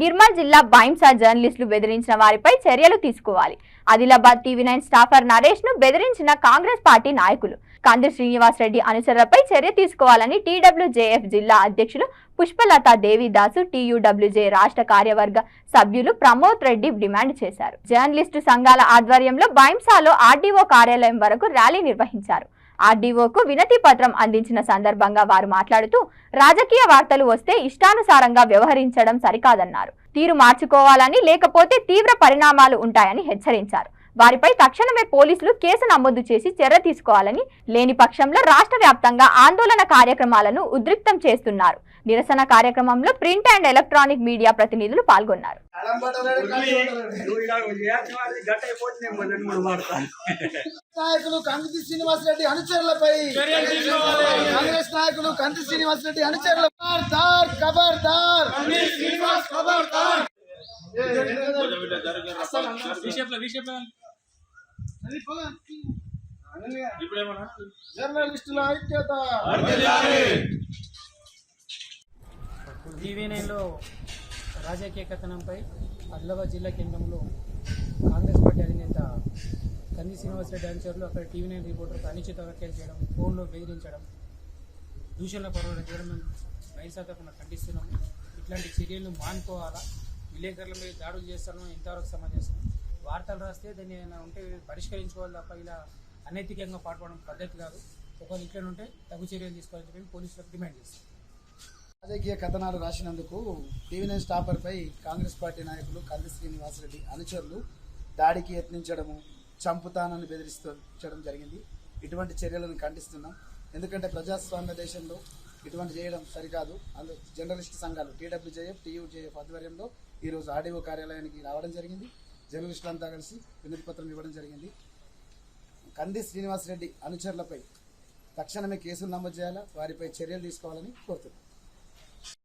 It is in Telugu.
నిర్మల్ జిల్లా బైంసా జర్నలిస్టులు బెదిరించిన వారిపై చర్యలు తీసుకోవాలి. ఆదిలాబాద్ టీవీ9 స్టాఫర్ నరేష్ ను బెదిరించిన కాంగ్రెస్ పార్టీ నాయకులు కంది శ్రీనివాస్ రెడ్డి అనుచరులపై చర్య తీసుకోవాలని టీడబ్ల్యూజేఎఫ్ జిల్లా అధ్యక్షులు పుష్పలతా దేవిదాసు, టీయూడబ్ల్యూజే రాష్ట్ర కార్యవర్గ సభ్యులు ప్రమోద్ రెడ్డి డిమాండ్ చేశారు. జర్నలిస్టు సంఘాల ఆధ్వర్యంలో బైంసాలో ఆర్డీఓ కార్యాలయం వరకు ర్యాలీ నిర్వహించారు. ఆర్డీఓకు వినతి పత్రం అందించిన సందర్భంగా వారు మాట్లాడుతూ రాజకీయ వార్తలు వస్తే ఇష్టానుసారంగా వ్యవహరించడం సరికాదన్నారు. తీరు మార్చుకోవాలని, లేకపోతే తీవ్ర పరిణామాలు ఉంటాయని హెచ్చరించారు. వారిపై తక్షణమే పోలీసులు కేసు నమోదు చేసి చర్య తీసుకోవాలని, లేని పక్షంలో రాష్ట్ర వ్యాప్తంగా ఆందోళన కార్యక్రమాలను ఉద్రిక్తం చేస్తున్నారు. నిరసన కార్యక్రమంలో ప్రింట్ అండ్ ఎలక్ట్రానిక్ మీడియా ప్రతినిధులు పాల్గొన్నారు. నాయకులు కంది శ్రీనివాస్ రెడ్డి అనుచరులపై కాంగ్రెస్ నాయకులు కంది శ్రీనివాస్ రెడ్డి అనుచరులు ఖబర్దార్ జర్నలిస్టుల ఐక్యత. టీవీ9లో రాజకీయ కథనంపై ఆదిలాబాద్ జిల్లా కేంద్రంలో కాంగ్రెస్ పార్టీ అధినేత కంది శ్రీనివాస్ రెడ్డి అనుచరులు అక్కడ టీవీ9 రిపోర్టర్కు అనుచిత వ్యాఖ్యలు చేయడం, ఫోన్లో బెదిరించడం, దూషణల పర్వాలు చేయడం మేము బైంసా తరఫున ఖండిస్తున్నాము. ఇట్లాంటి చర్యలు మానుకోవాలా. విలేకరుల మీద దాడులు చేస్తాను ఇంతవరకు సమాజం వార్తలు రాస్తే దాన్ని ఏమైనా ఉంటే పరిష్కరించుకోవాలి తప్ప ఇలా అనైతికంగా పాల్పడడం పద్ధతి కాదు. ఒకవేళ ఇట్లా ఉంటే తగు చర్యలు తీసుకోవాలని చెప్పి పోలీసులకు డిమాండ్ చేస్తాం. రాజకీయ కథనాలు రాసినందుకు టీవీ9 స్టాఫర్పై కాంగ్రెస్ పార్టీ నాయకులు కంది శ్రీనివాస్ రెడ్డి అనుచరులు దాడికి యత్నించడము, చంపుతానని బెదిరించడం జరిగింది. ఇటువంటి చర్యలను ఖండిస్తున్నాం. ఎందుకంటే ప్రజాస్వామ్య దేశంలో ఇటువంటి చేయడం సరికాదు. అందులో జర్నలిస్ట్ సంఘాలు టీడబ్ల్యూజేఎఫ్, టీయూజేఎఫ్ ఆధ్వర్యంలో ఈరోజు ఆర్డీఓ కార్యాలయానికి రావడం జరిగింది. జర్నలిస్టులంతా కలిసి వినతి పత్రం ఇవ్వడం జరిగింది. కంది శ్రీనివాస్ రెడ్డి అనుచరులపై తక్షణమే కేసులు నమోదు చేయాలా, వారిపై చర్యలు తీసుకోవాలని కోరుతున్నాం.